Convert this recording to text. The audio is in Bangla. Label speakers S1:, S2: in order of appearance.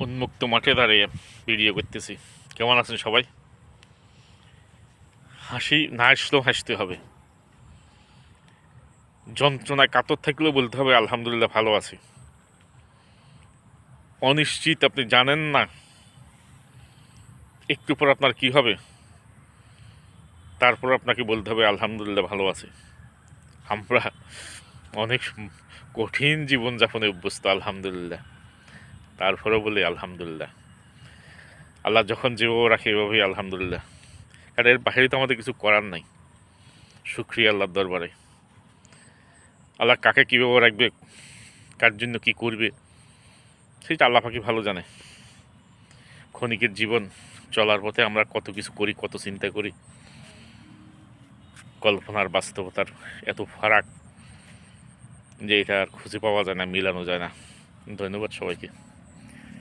S1: উন্মুক্ত মাঠে দাঁড়িয়ে ভিডিও করতেছি। কেমন আছেন সবাই? হাসি না আসলেও হাসতে হবে, যন্ত্রণায় কাতর থাকলেও বলতে হবে আলহামদুলিল্লাহ ভালো আছি। অনিশ্চিত, আপনি জানেন না একটু পর আপনার কি হবে, তারপর আপনাকে বলতে হবে আলহামদুলিল্লাহ ভালো আছি। আমরা অনেক কঠিন জীবনযাপনে অভ্যস্ত, আলহামদুলিল্লাহ, তারপরেও বলি আলহামদুলিল্লাহ। আল্লাহ যখন যেভাবে রাখে এভাবেই আলহামদুলিল্লাহ, কারণ এর বাইরে তো আমাদের কিছু করার নাই। শুকরিয়া আল্লাহর দরবারে। আল্লাহ কাকে কীভাবে রাখবে, কার জন্য কি করবে, সেটা আল্লাহ পাকই ভালো জানে। ক্ষণিকের জীবন চলার পথে আমরা কত কিছু করি, কত চিন্তা করি, কল্পনার বাস্তবতার এত ফারাক যে এটা আর খুঁজে পাওয়া যায় না, মিলানো যায় না। ধন্যবাদ সবাইকে।